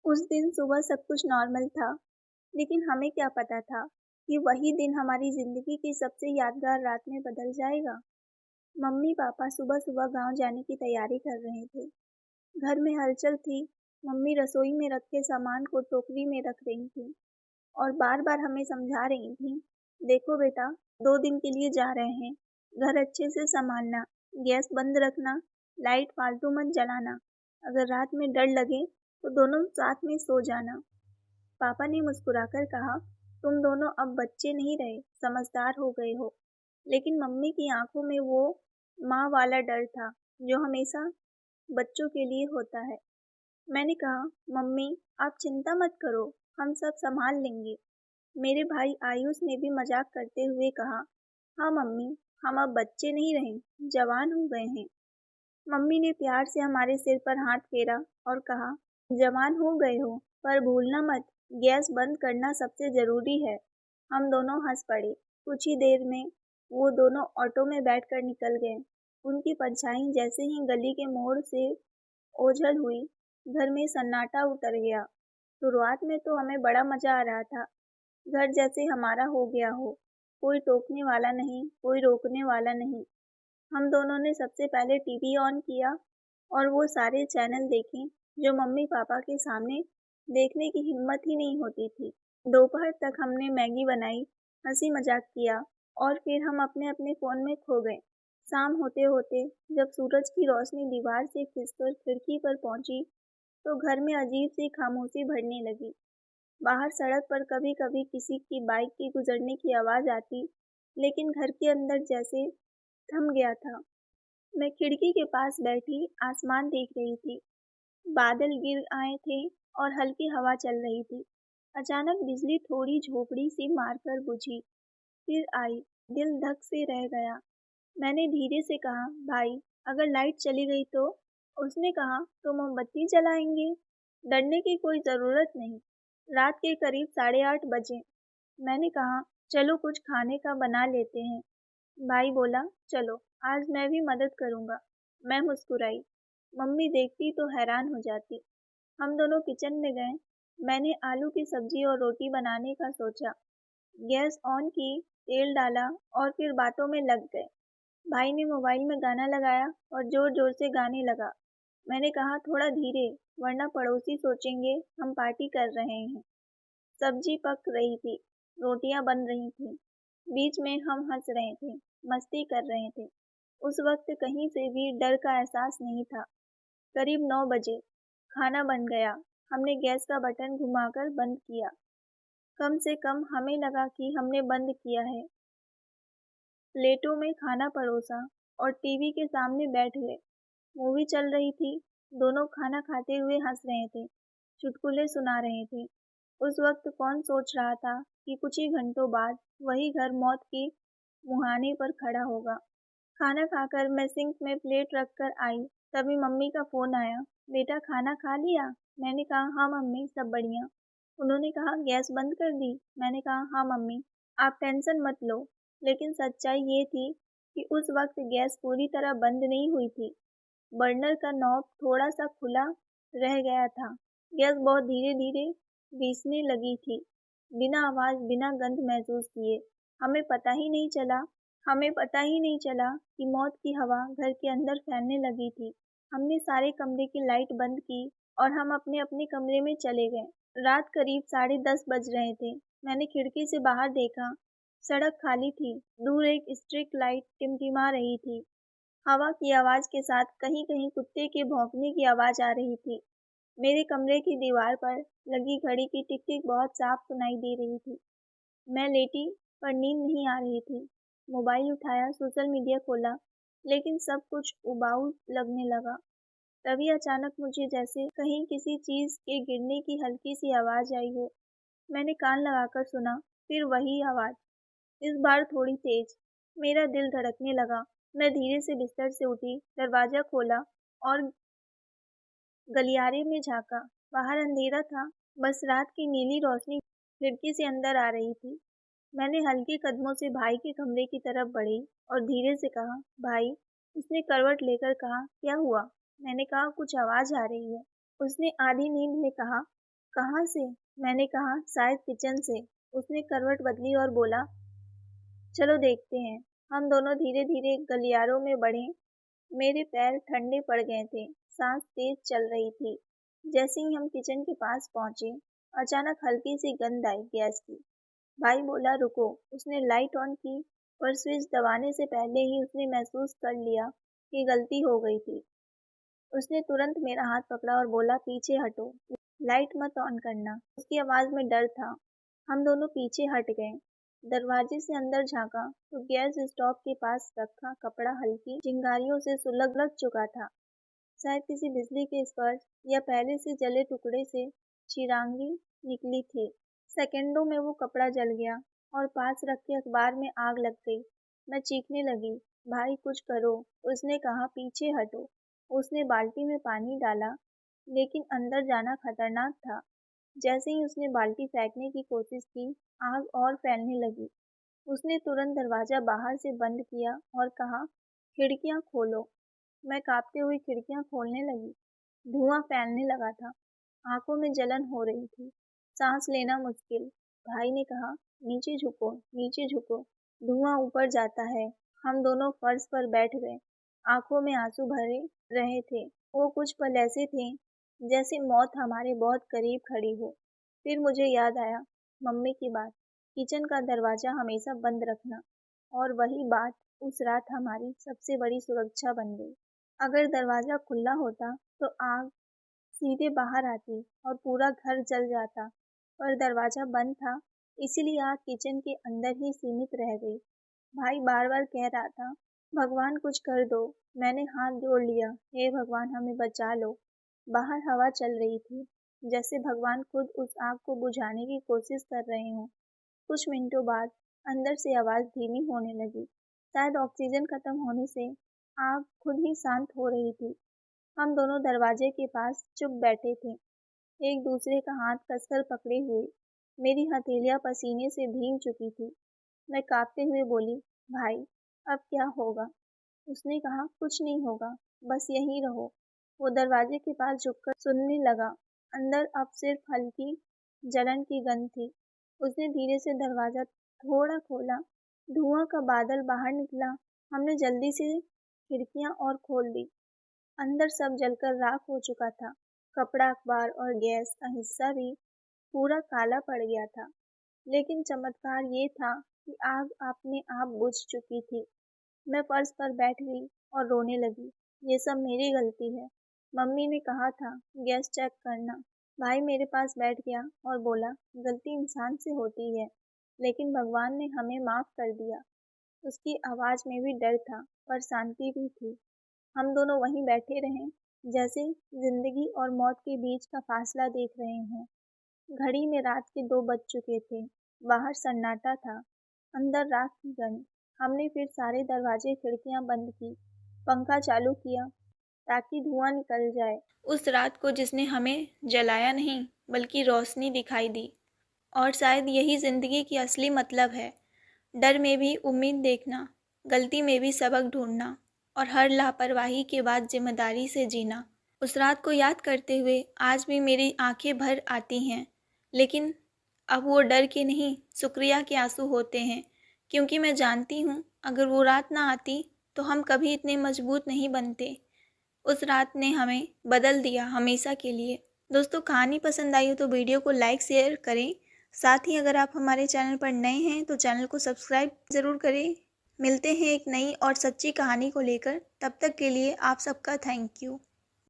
उस दिन सुबह सब कुछ नॉर्मल था, लेकिन हमें क्या पता था कि वही दिन हमारी ज़िंदगी की सबसे यादगार रात में बदल जाएगा। मम्मी-पापा सुबह-सुबह गाँव जाने की तैयारी कर रहे थे। घर में हलचल थी, मम्मी रसोई में रखे सामान को टोकरी में रख रही थीं और बार-बार हमें समझा रही थीं, देखो बेटा, 2 दिन के लिए जा रहे हैं, घर अच्छे से संभालना, गैस बंद रखना, लाइट फालतू मत जलाना, अगर रात में डर लगे तो दोनों साथ में सो जाना। पापा ने मुस्कुराकर कहा, तुम दोनों अब बच्चे नहीं रहे, समझदार हो गए हो। लेकिन मम्मी की आंखों में वो माँ वाला डर था, जो हमेशा बच्चों के लिए होता है। मैंने कहा, मम्मी, आप चिंता मत करो, हम सब संभाल लेंगे। मेरे भाई आयुष ने भी मजाक करते हुए कहा, हाँ मम्मी, हम अब बच्चे नहीं रहे, जवान हो गए हैं। मम्मी ने प्यार से हमारे सिर पर हाथ फेरा और कहा, जवान हो गए हो, पर भूलना मत, गैस बंद करना सबसे ज़रूरी है। हम दोनों हंस पड़े। कुछ ही देर में वो दोनों ऑटो में बैठकर निकल गए। उनकी परछाई जैसे ही गली के मोड़ से ओझल हुई, घर में सन्नाटा उतर गया। शुरुआत में तो हमें बड़ा मज़ा आ रहा था, घर जैसे हमारा हो गया हो, कोई टोकने वाला नहीं, कोई रोकने वाला नहीं। हम दोनों ने सबसे पहले टीवी ऑन किया और वो सारे चैनल देखे जो मम्मी-पापा के सामने देखने की हिम्मत ही नहीं होती थी। दोपहर तक हमने मैगी बनाई, हँसी-मज़ाक किया और फिर हम अपने-अपने फ़ोन में खो गए। शाम होते-होते जब सूरज की रोशनी दीवार से खिंचकर खिड़की पर पहुँची, तो घर में अजीब-सी खामोशी बढ़ने लगी। बाहर सड़क पर कभी-कभी किसी की बाइक के गुजरने की आवाज़ आती, लेकिन घर के अंदर जैसे थम गया था। मैं खिड़की के पास बैठी आसमान देख रही थी। बादल गिर आए थे और हल्की हवा चल रही थी। अचानक बिजली थोड़ी झोपड़ी सी मारकर बुझी, फिर आई। दिल धक से रह गया। मैंने धीरे से कहा, भाई, अगर लाइट चली गई तो? उसने कहा, तो मोमबत्ती जलाएंगे। डरने की कोई ज़रूरत नहीं। रात के करीब 8:30 बजे। मैंने कहा, चलो कुछ खाने का बना लेते हैं। भाई बोला, चलो, आज मैं भी मदद करूँगा। मैं मुस्कुराई। मम्मी देखती तो हैरान हो जाती। हम दोनों किचन में गए। मैंने आलू की सब्जी और रोटी बनाने का सोचा। गैस ऑन की, तेल डाला और फिर बातों में लग गए। भाई ने मोबाइल में गाना लगाया और ज़ोर-ज़ोर से गाने लगा। मैंने कहा, थोड़ा धीरे, वरना पड़ोसी सोचेंगे हम पार्टी कर रहे हैं। सब्जी पक रही थी, रोटियां बन रही थीं। बीच में हम हंस रहे थे, मस्ती कर रहे थे। उस वक्त कहीं से भी डर का एहसास नहीं था। करीब 9 बजे खाना बन गया। हमने गैस का बटन घुमाकर बंद किया। कम से कम हमें लगा कि हमने बंद किया है। प्लेटों में खाना परोसा और टीवी के सामने बैठ गए। मूवी चल रही थी। दोनों खाना खाते हुए हंस रहे थे, चुटकुले सुना रहे थे। उस वक्त कौन सोच रहा था कि कुछ ही घंटों बाद वही घर मौत के मुहाने पर खड़ा होगा। खाना खाकर मैं सिंक में प्लेट रख कर आई, तभी मम्मी का फ़ोन आया। बेटा, खाना खा लिया? मैंने कहा, हाँ मम्मी, सब बढ़िया। उन्होंने कहा, गैस बंद कर दी? मैंने कहा, हाँ मम्मी, आप टेंशन मत लो। लेकिन सच्चाई ये थी कि उस वक्त गैस पूरी तरह बंद नहीं हुई थी। बर्नर का नॉब थोड़ा-सा खुला रह गया था। गैस बहुत धीरे-धीरे रिसने लगी थी, बिना आवाज़, बिना गंध महसूस किए। हमें पता ही नहीं चला हमें पता ही नहीं चला कि मौत की हवा घर के अंदर फैलने लगी थी। हमने सारे कमरे की लाइट बंद की और हम अपने-अपने कमरे में चले गए। रात करीब 10:30 बज रहे थे। मैंने खिड़की से बाहर देखा। सड़क खाली थी। दूर एक स्ट्रीट लाइट टिमटिमा रही थी। हवा की आवाज़ के साथ कहीं-कहीं कुत्ते के भौंकने की आवाज़ आ रही थी। मेरे कमरे की दीवार पर लगी घड़ी की टिक-टिक बहुत साफ सुनाई दे रही थी। मैं लेटी, पर नींद नहीं आ रही थी। मोबाइल उठाया, सोशल मीडिया खोला, लेकिन सब कुछ उबाऊ लगने लगा। तभी अचानक मुझे जैसे कहीं किसी चीज़ के गिरने की हल्की-सी आवाज़ आई हो। मैंने कान लगाकर सुना, फिर वही आवाज़, इस बार थोड़ी तेज़। मेरा दिल धड़कने लगा। मैं धीरे से बिस्तर से उठी, दरवाज़ा खोला और गलियारे में झाँका। बाहर अंधेरा था, बस रात की नीली रोशनी खिड़की से अंदर आ रही थी। मैंने हल्के कदमों से भाई के कमरे की तरफ बढ़ी और धीरे से कहा, भाई। उसने करवट लेकर कहा, क्या हुआ? मैंने कहा, कुछ आवाज़ आ रही है। उसने आधी नींद में कहा, कहाँ से? मैंने कहा, शायद किचन से। उसने करवट बदली और बोला, चलो देखते हैं। हम दोनों धीरे धीरे गलियारों में बढ़े। मेरे पैर ठंडे पड़ गए थे, सांस तेज चल रही थी। जैसे ही हम किचन के पास पहुंचे, अचानक हल्की सी गंध आई गैस की। भाई बोला, रुको। उसने लाइट ऑन की, पर स्विच दबाने से पहले ही उसने महसूस कर लिया कि गलती हो गई थी। उसने तुरंत मेरा हाथ पकड़ा और बोला, पीछे हटो, लाइट मत ऑन करना। उसकी आवाज़ में डर था। हम दोनों पीछे हट गए। दरवाजे से अंदर झांका तो गैस स्टोव के पास रखा कपड़ा हल्की चिंगारियों से सुलग चुका था। शायद किसी बिजली के स्पर्श या पहले से जले टुकड़े से चिरांगी निकली थी। सेकंडों में वो कपड़ा जल गया और पास रखे अखबार में आग लग गई। मैं चीखने लगी, भाई कुछ करो। उसने कहा, पीछे हटो। उसने बाल्टी में पानी डाला, लेकिन अंदर जाना खतरनाक था। जैसे ही उसने बाल्टी फेंकने की कोशिश की, आग और फैलने लगी। उसने तुरंत दरवाजा बाहर से बंद किया और कहा, खिड़कियां खोलो। मैं कांपते हुए खिड़कियां खोलने लगी। धुआं फैलने लगा था। आंखों में जलन हो रही थी, सांस लेना मुश्किल। भाई ने कहा, नीचे झुको, नीचे झुको, धुआं ऊपर जाता है। हम दोनों फर्श पर बैठ गए। आंखों में आंसू भरे रहे थे। वो कुछ पल ऐसे थे जैसे मौत हमारे बहुत करीब खड़ी हो। फिर मुझे याद आया मम्मी की बात, किचन का दरवाजा हमेशा बंद रखना। और वही बात उस रात हमारी सबसे बड़ी सुरक्षा बन गई। अगर दरवाजा खुला होता तो आग सीधे बाहर आती और पूरा घर जल जाता, पर दरवाजा बंद था, इसीलिए आग किचन के अंदर ही सीमित रह गई। भाई बार बार कह रहा था, भगवान कुछ कर दो। मैंने हाथ जोड़ लिया, हे भगवान हमें बचा लो। बाहर हवा चल रही थी, जैसे भगवान खुद उस आग को बुझाने की कोशिश कर रहे हों। कुछ मिनटों बाद अंदर से आवाज़ धीमी होने लगी। शायद ऑक्सीजन खत्म होने से आग खुद ही शांत हो रही थी। हम दोनों दरवाजे के पास चुप बैठे थे, एक दूसरे का हाथ कसकर पकड़े हुए। मेरी हथेलियां पसीने से भीग चुकी थी। मैं कांपते हुए बोली, भाई अब क्या होगा? उसने कहा, कुछ नहीं होगा, बस यहीं रहो। वो दरवाजे के पास झुककर सुनने लगा। अंदर अब सिर्फ हल्की जलन की गंध थी। उसने धीरे से दरवाजा थोड़ा खोला। धुआं का बादल बाहर निकला। हमने जल्दी से खिड़कियां और खोल दी। अंदर सब जलकर राख हो चुका था। कपड़ा, अखबार और गैस का हिस्सा भी पूरा काला पड़ गया था। लेकिन चमत्कार ये था कि आग अपने आप बुझ चुकी थी। मैं फर्श पर बैठ गई और रोने लगी। ये सब मेरी गलती है। मम्मी ने कहा था गैस चेक करना। भाई मेरे पास बैठ गया और बोला, गलती इंसान से होती है, लेकिन भगवान ने हमें माफ़ कर दिया। उसकी आवाज़ में भी डर था, पर शांति भी थी। हम दोनों वहीं बैठे रहे, जैसे जिंदगी और मौत के बीच का फासला देख रहे हों। घड़ी में रात के 2 बज चुके थे। बाहर सन्नाटा था, अंदर राख की गंध। हमने फिर सारे दरवाजे खिड़कियां बंद की, पंखा चालू किया ताकि धुआं निकल जाए। उस रात को जिसने हमें जलाया नहीं, बल्कि रोशनी दिखाई दी। और शायद यही जिंदगी की असली मतलब है, डर में भी उम्मीद देखना, गलती में भी सबक ढूंढना, और हर लापरवाही के बाद जिम्मेदारी से जीना। उस रात को याद करते हुए आज भी मेरी आंखें भर आती हैं, लेकिन अब वो डर के नहीं, शुक्रिया के आंसू होते हैं, क्योंकि मैं जानती हूँ अगर वो रात ना आती तो हम कभी इतने मजबूत नहीं बनते। उस रात ने हमें बदल दिया हमेशा के लिए। दोस्तों, कहानी पसंद आई हो तो वीडियो को लाइक शेयर करें। साथ ही अगर आप हमारे चैनल पर नए हैं तो चैनल को सब्सक्राइब ज़रूर करें। मिलते हैं एक नई और सच्ची कहानी को लेकर। तब तक के लिए आप सबका थैंक यू।